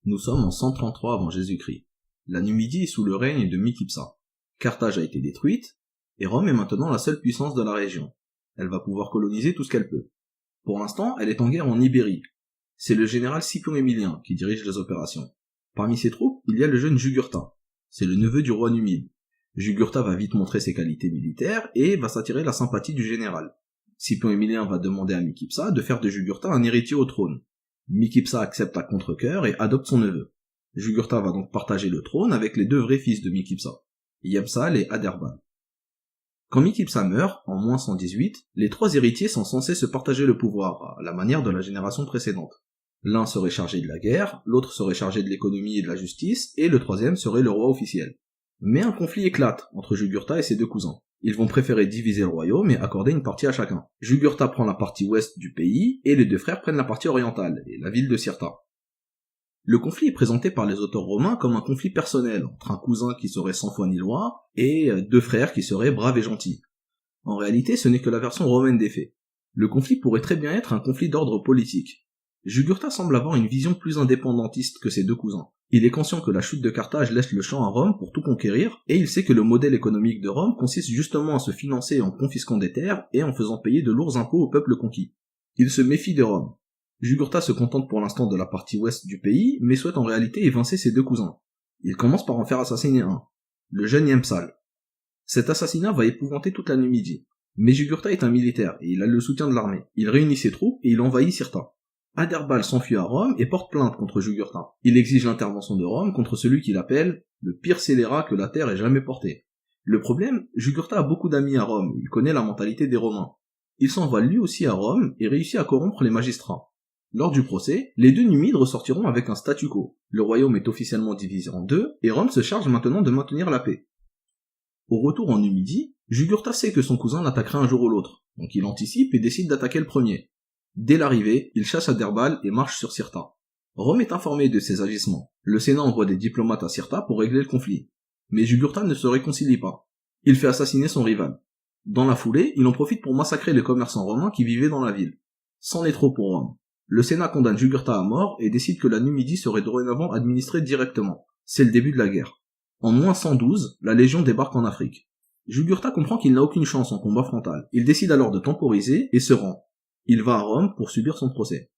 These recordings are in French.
Nous sommes en 133 avant Jésus-Christ. La Numidie est sous le règne de Micypsa. Carthage a été détruite, et Rome est maintenant la seule puissance de la région. Elle va pouvoir coloniser tout ce qu'elle peut. Pour l'instant, elle est en guerre en Ibérie. C'est le général Scipion Émilien qui dirige les opérations. Parmi ses troupes, il y a le jeune Jugurtha. C'est le neveu du roi numide. Jugurtha va vite montrer ses qualités militaires et va s'attirer la sympathie du général. Scipion Émilien va demander à Micypsa de faire de Jugurtha un héritier au trône. Micypsa accepte à contre-cœur et adopte son neveu. Jugurtha va donc partager le trône avec les deux vrais fils de Micypsa, Hyapsal et Adherbal. Quand Micypsa meurt, en moins 118, les trois héritiers sont censés se partager le pouvoir, à la manière de la génération précédente. L'un serait chargé de la guerre, l'autre serait chargé de l'économie et de la justice, et le troisième serait le roi officiel. Mais un conflit éclate entre Jugurtha et ses deux cousins. Ils vont préférer diviser le royaume et accorder une partie à chacun. Jugurtha prend la partie ouest du pays, et les deux frères prennent la partie orientale, et la ville de Cirta. Le conflit est présenté par les auteurs romains comme un conflit personnel, entre un cousin qui serait sans foi ni loi, et deux frères qui seraient braves et gentils. En réalité, ce n'est que la version romaine des faits. Le conflit pourrait très bien être un conflit d'ordre politique. Jugurtha semble avoir une vision plus indépendantiste que ses deux cousins. Il est conscient que la chute de Carthage laisse le champ à Rome pour tout conquérir, et il sait que le modèle économique de Rome consiste justement à se financer en confisquant des terres et en faisant payer de lourds impôts au peuple conquis. Il se méfie de Rome. Jugurtha se contente pour l'instant de la partie ouest du pays, mais souhaite en réalité évincer ses deux cousins. Il commence par en faire assassiner un, le jeune Hyapsal. Cet assassinat va épouvanter toute la Numidie. Mais Jugurtha est un militaire, et il a le soutien de l'armée. Il réunit ses troupes et il envahit Cirta. Adherbal s'enfuit à Rome et porte plainte contre Jugurtha. Il exige l'intervention de Rome contre celui qu'il appelle le pire scélérat que la terre ait jamais porté. Le problème, Jugurtha a beaucoup d'amis à Rome, il connaît la mentalité des Romains. Il s'envoie lui aussi à Rome et réussit à corrompre les magistrats. Lors du procès, les deux Numides ressortiront avec un statu quo. Le royaume est officiellement divisé en deux, et Rome se charge maintenant de maintenir la paix. Au retour en Numidie, Jugurtha sait que son cousin l'attaquera un jour ou l'autre, donc il anticipe et décide d'attaquer le premier. Dès l'arrivée, il chasse Adherbal et marche sur Cirta. Rome est informé de ses agissements. Le Sénat envoie des diplomates à Cirta pour régler le conflit. Mais Jugurtha ne se réconcilie pas. Il fait assassiner son rival. Dans la foulée, il en profite pour massacrer les commerçants romains qui vivaient dans la ville. C'en est trop pour Rome. Le Sénat condamne Jugurtha à mort et décide que la Numidie serait dorénavant administrée directement. C'est le début de la guerre. En moins 112, la Légion débarque en Afrique. Jugurtha comprend qu'il n'a aucune chance en combat frontal. Il décide alors de temporiser et se rend. Il va à Rome pour subir son procès.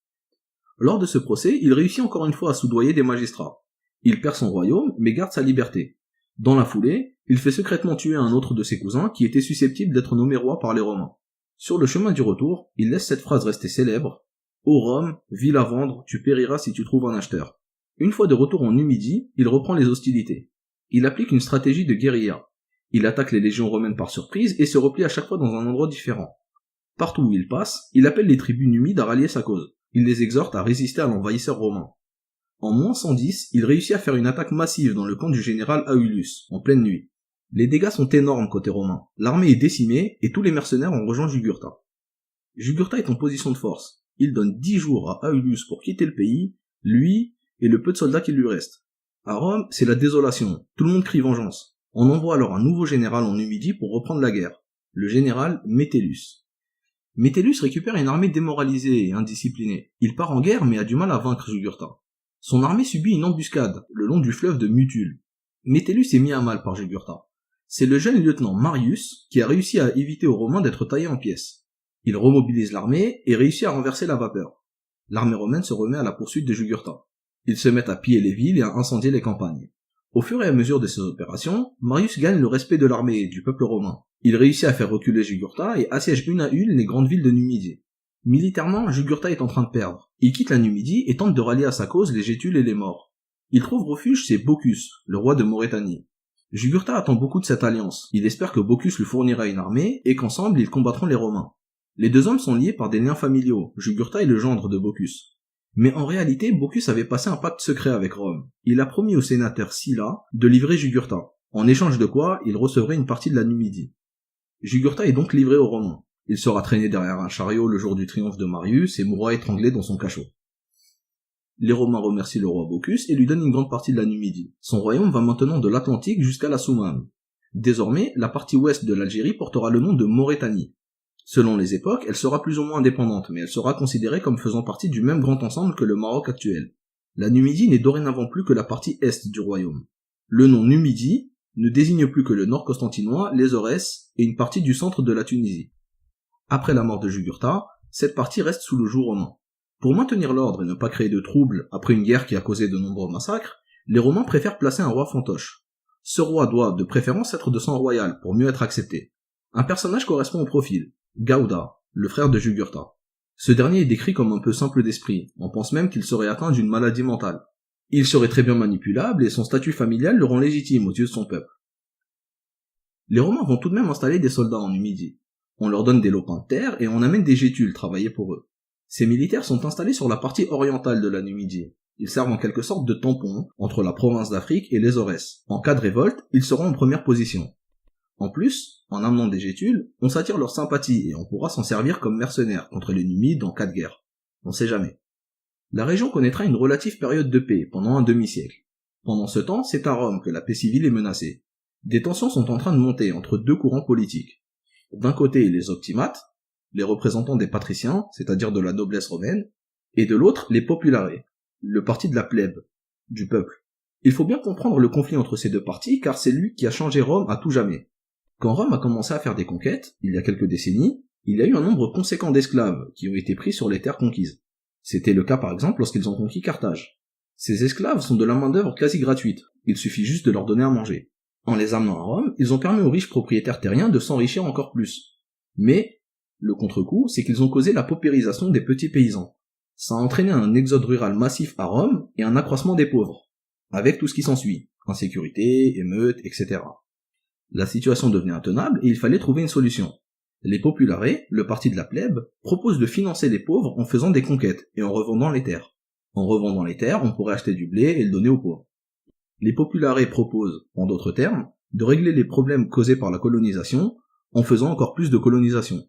Lors de ce procès, il réussit encore une fois à soudoyer des magistrats. Il perd son royaume, mais garde sa liberté. Dans la foulée, il fait secrètement tuer un autre de ses cousins qui était susceptible d'être nommé roi par les Romains. Sur le chemin du retour, il laisse cette phrase rester célèbre: « Ô Rome, ville à vendre, tu périras si tu trouves un acheteur. » Une fois de retour en Numidie, il reprend les hostilités. Il applique une stratégie de guérilla. Il attaque les légions romaines par surprise et se replie à chaque fois dans un endroit différent. Partout où il passe, il appelle les tribus numides à rallier sa cause. Il les exhorte à résister à l'envahisseur romain. En moins 110, il réussit à faire une attaque massive dans le camp du général Aulus, en pleine nuit. Les dégâts sont énormes côté romain. L'armée est décimée et tous les mercenaires ont rejoint Jugurtha. Jugurtha est en position de force. Il donne 10 jours à Aulus pour quitter le pays, lui et le peu de soldats qui lui restent. À Rome, c'est la désolation. Tout le monde crie vengeance. On envoie alors un nouveau général en Numidie pour reprendre la guerre. Le général Metellus. Metellus récupère une armée démoralisée et indisciplinée. Il part en guerre mais a du mal à vaincre Jugurtha. Son armée subit une embuscade le long du fleuve de Mutule. Metellus est mis à mal par Jugurtha. C'est le jeune lieutenant Marius qui a réussi à éviter aux Romains d'être taillés en pièces. Il remobilise l'armée et réussit à renverser la vapeur. L'armée romaine se remet à la poursuite de Jugurtha. Ils se mettent à piller les villes et à incendier les campagnes. Au fur et à mesure de ces opérations, Marius gagne le respect de l'armée et du peuple romain. Il réussit à faire reculer Jugurtha et assiège une à une les grandes villes de Numidie. Militairement, Jugurtha est en train de perdre. Il quitte la Numidie et tente de rallier à sa cause les Gétules et les Maures. Il trouve refuge chez Bocchus, le roi de Maurétanie. Jugurtha attend beaucoup de cette alliance. Il espère que Bocchus lui fournira une armée et qu'ensemble ils combattront les Romains. Les deux hommes sont liés par des liens familiaux. Jugurtha est le gendre de Bocchus. Mais en réalité, Bocchus avait passé un pacte secret avec Rome. Il a promis au sénateur Sylla de livrer Jugurtha, en échange de quoi il recevrait une partie de la Numidie. Jugurtha est donc livré aux Romains. Il sera traîné derrière un chariot le jour du triomphe de Marius et mourra étranglé dans son cachot. Les Romains remercient le roi Bocchus et lui donnent une grande partie de la Numidie. Son royaume va maintenant de l'Atlantique jusqu'à la Soumame. Désormais, la partie ouest de l'Algérie portera le nom de Maurétanie. Selon les époques, elle sera plus ou moins indépendante, mais elle sera considérée comme faisant partie du même grand ensemble que le Maroc actuel. La Numidie n'est dorénavant plus que la partie est du royaume. Le nom Numidie ne désigne plus que le nord constantinois, les Aurès et une partie du centre de la Tunisie. Après la mort de Jugurtha, cette partie reste sous le joug romain. Pour maintenir l'ordre et ne pas créer de troubles après une guerre qui a causé de nombreux massacres, les Romains préfèrent placer un roi fantoche. Ce roi doit de préférence être de sang royal pour mieux être accepté. Un personnage correspond au profil, Gauda, le frère de Jugurtha. Ce dernier est décrit comme un peu simple d'esprit, on pense même qu'il serait atteint d'une maladie mentale. Il serait très bien manipulable et son statut familial le rend légitime aux yeux de son peuple. Les Romains vont tout de même installer des soldats en Numidie. On leur donne des lopins de terre et on amène des gétules travailler pour eux. Ces militaires sont installés sur la partie orientale de la Numidie. Ils servent en quelque sorte de tampon entre la province d'Afrique et les Aurès. En cas de révolte, ils seront en première position. En plus, en amenant des gétules, on s'attire leur sympathie et on pourra s'en servir comme mercenaires contre les Numides en cas de guerre. On sait jamais. La région connaîtra une relative période de paix pendant un demi-siècle. Pendant ce temps, c'est à Rome que la paix civile est menacée. Des tensions sont en train de monter entre deux courants politiques. D'un côté, les optimates, les représentants des patriciens, c'est-à-dire de la noblesse romaine, et de l'autre, les populares, le parti de la plèbe, du peuple. Il faut bien comprendre le conflit entre ces deux partis, car c'est lui qui a changé Rome à tout jamais. Quand Rome a commencé à faire des conquêtes, il y a quelques décennies, il y a eu un nombre conséquent d'esclaves qui ont été pris sur les terres conquises. C'était le cas par exemple lorsqu'ils ont conquis Carthage. Ces esclaves sont de la main-d'œuvre quasi gratuite, il suffit juste de leur donner à manger. En les amenant à Rome, ils ont permis aux riches propriétaires terriens de s'enrichir encore plus. Mais, le contre-coup, c'est qu'ils ont causé la paupérisation des petits paysans. Ça a entraîné un exode rural massif à Rome et un accroissement des pauvres, avec tout ce qui s'ensuit, insécurité, émeutes, etc. La situation devenait intenable et il fallait trouver une solution. Les populares, le parti de la plèbe, proposent de financer les pauvres en faisant des conquêtes et en revendant les terres. En revendant les terres, on pourrait acheter du blé et le donner aux pauvres. Les populares proposent, en d'autres termes, de régler les problèmes causés par la colonisation en faisant encore plus de colonisation.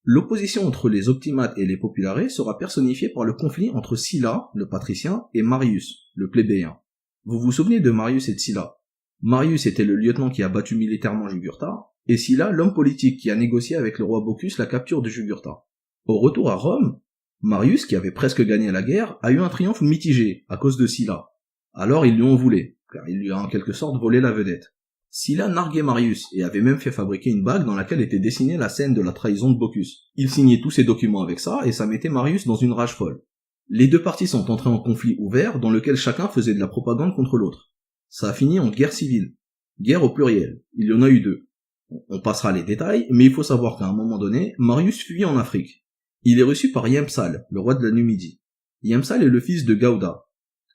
L'opposition entre les optimates et les populares sera personnifiée par le conflit entre Sylla, le patricien, et Marius, le plébéien. Vous vous souvenez de Marius et de Sylla? Marius était le lieutenant qui a battu militairement Jugurtha, et Sylla l'homme politique qui a négocié avec le roi Bocchus la capture de Jugurtha. Au retour à Rome, Marius, qui avait presque gagné la guerre, a eu un triomphe mitigé à cause de Sylla. Alors il lui en voulait, car il lui a en quelque sorte volé la vedette. Sylla narguait Marius et avait même fait fabriquer une bague dans laquelle était dessinée la scène de la trahison de Bocchus. Il signait tous ses documents avec ça et ça mettait Marius dans une rage folle. Les deux parties sont entrées en conflit ouvert dans lequel chacun faisait de la propagande contre l'autre. Ça a fini en guerre civile. Guerre au pluriel. Il y en a eu deux. On passera les détails, mais il faut savoir qu'à un moment donné, Marius fuit en Afrique. Il est reçu par Yempsal, le roi de la Numidie. Yempsal est le fils de Gauda.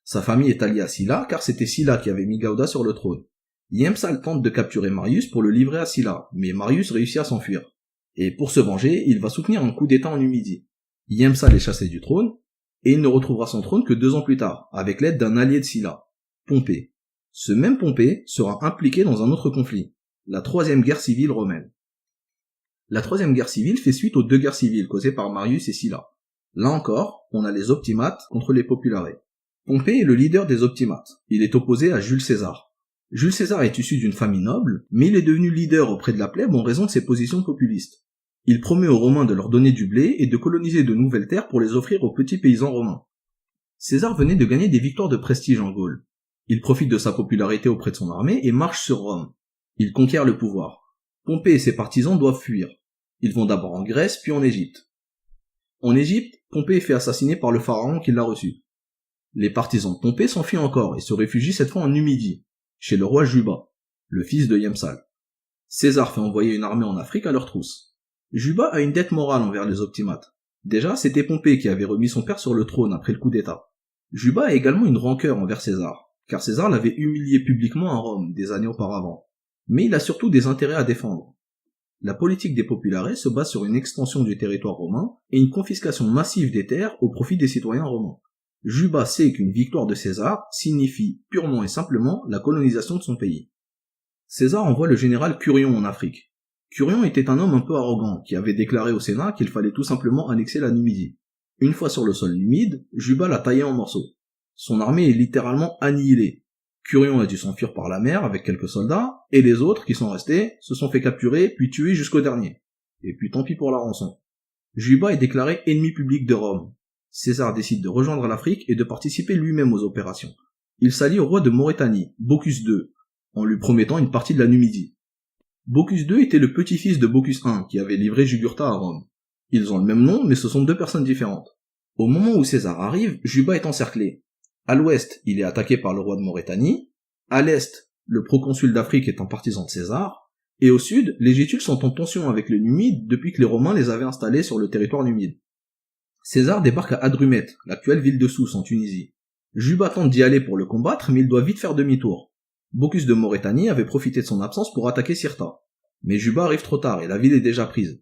Sa famille est alliée à Sylla, car c'était Sylla qui avait mis Gauda sur le trône. Yempsal tente de capturer Marius pour le livrer à Sylla, mais Marius réussit à s'enfuir. Et pour se venger, il va soutenir un coup d'état en Numidie. Yempsal est chassé du trône, et il ne retrouvera son trône que 2 ans plus tard, avec l'aide d'un allié de Sylla, Pompée. Ce même Pompée sera impliqué dans un autre conflit, la Troisième Guerre civile romaine. La Troisième Guerre civile fait suite aux 2 guerres civiles causées par Marius et Sylla. Là encore, on a les optimates contre les populares. Pompée est le leader des optimates. Il est opposé à Jules César. Jules César est issu d'une famille noble, mais il est devenu leader auprès de la plèbe en raison de ses positions populistes. Il promet aux Romains de leur donner du blé et de coloniser de nouvelles terres pour les offrir aux petits paysans romains. César venait de gagner des victoires de prestige en Gaule. Il profite de sa popularité auprès de son armée et marche sur Rome. Il conquiert le pouvoir. Pompée et ses partisans doivent fuir. Ils vont d'abord en Grèce puis en Égypte. En Égypte, Pompée est fait assassiner par le pharaon qui l'a reçu. Les partisans de Pompée s'enfuient encore et se réfugient cette fois en Numidie, chez le roi Juba, le fils de Yempsal. César fait envoyer une armée en Afrique à leur trousse. Juba a une dette morale envers les optimates. Déjà, c'était Pompée qui avait remis son père sur le trône après le coup d'état. Juba a également une rancœur envers César, car César l'avait humilié publiquement à Rome des années auparavant. Mais il a surtout des intérêts à défendre. La politique des populares se base sur une extension du territoire romain et une confiscation massive des terres au profit des citoyens romains. Juba sait qu'une victoire de César signifie purement et simplement la colonisation de son pays. César envoie le général Curion en Afrique. Curion était un homme un peu arrogant qui avait déclaré au Sénat qu'il fallait tout simplement annexer la Numidie. Une fois sur le sol numide, Juba l'a taillé en morceaux. Son armée est littéralement annihilée. Curion a dû s'enfuir par la mer avec quelques soldats, et les autres, qui sont restés, se sont fait capturer puis tuer jusqu'au dernier. Et puis tant pis pour la rançon. Juba est déclaré ennemi public de Rome. César décide de rejoindre l'Afrique et de participer lui-même aux opérations. Il s'allie au roi de Maurétanie, Bocchus II, en lui promettant une partie de la Numidie. Bocchus II était le petit-fils de Bocchus I, qui avait livré Jugurtha à Rome. Ils ont le même nom, mais ce sont deux personnes différentes. Au moment où César arrive, Juba est encerclé. À l'ouest, il est attaqué par le roi de Maurétanie. À l'est, le proconsul d'Afrique est un partisan de César. Et au sud, les Gétules sont en tension avec les Numides depuis que les Romains les avaient installés sur le territoire numide. César débarque à Hadrumète, l'actuelle ville de Sousse en Tunisie. Juba tente d'y aller pour le combattre, mais il doit vite faire demi-tour. Bocchus de Maurétanie avait profité de son absence pour attaquer Cirta. Mais Juba arrive trop tard et la ville est déjà prise.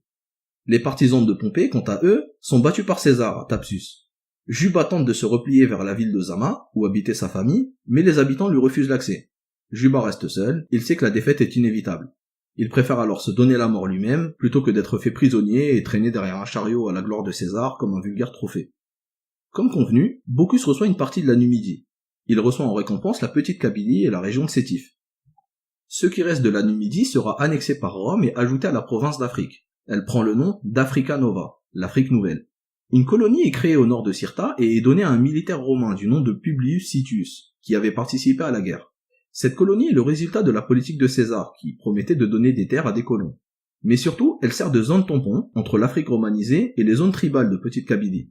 Les partisans de Pompée, quant à eux, sont battus par César à Thapsus. Juba tente de se replier vers la ville de Zama, où habitait sa famille, mais les habitants lui refusent l'accès. Juba reste seul, il sait que la défaite est inévitable. Il préfère alors se donner la mort lui-même, plutôt que d'être fait prisonnier et traîné derrière un chariot à la gloire de César comme un vulgaire trophée. Comme convenu, Bocchus reçoit une partie de la Numidie. Il reçoit en récompense la petite Kabylie et la région de Sétif. Ce qui reste de la Numidie sera annexé par Rome et ajouté à la province d'Afrique. Elle prend le nom d'Africa Nova, l'Afrique nouvelle. Une colonie est créée au nord de Cirta et est donnée à un militaire romain du nom de Publius Sitius, qui avait participé à la guerre. Cette colonie est le résultat de la politique de César, qui promettait de donner des terres à des colons. Mais surtout, elle sert de zone tampon entre l'Afrique romanisée et les zones tribales de Petite Kabylie.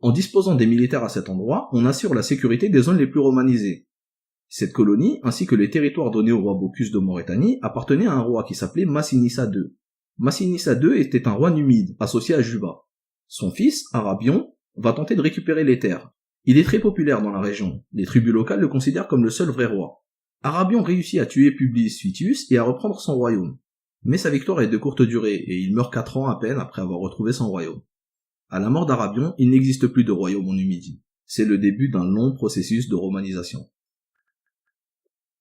En disposant des militaires à cet endroit, on assure la sécurité des zones les plus romanisées. Cette colonie, ainsi que les territoires donnés au roi Bocchus de Maurétanie, appartenaient à un roi qui s'appelait Massinissa II. Massinissa II était un roi numide, associé à Juba. Son fils, Arabion, va tenter de récupérer les terres. Il est très populaire dans la région, les tribus locales le considèrent comme le seul vrai roi. Arabion réussit à tuer Publius Sitius et à reprendre son royaume. Mais sa victoire est de courte durée et il meurt 4 ans à peine après avoir retrouvé son royaume. À la mort d'Arabion, il n'existe plus de royaume en Numidie. C'est le début d'un long processus de romanisation.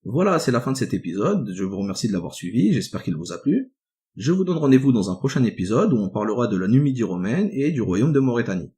Voilà, c'est la fin de cet épisode, je vous remercie de l'avoir suivi, j'espère qu'il vous a plu. Je vous donne rendez-vous dans un prochain épisode où on parlera de la Numidie romaine et du royaume de Maurétanie.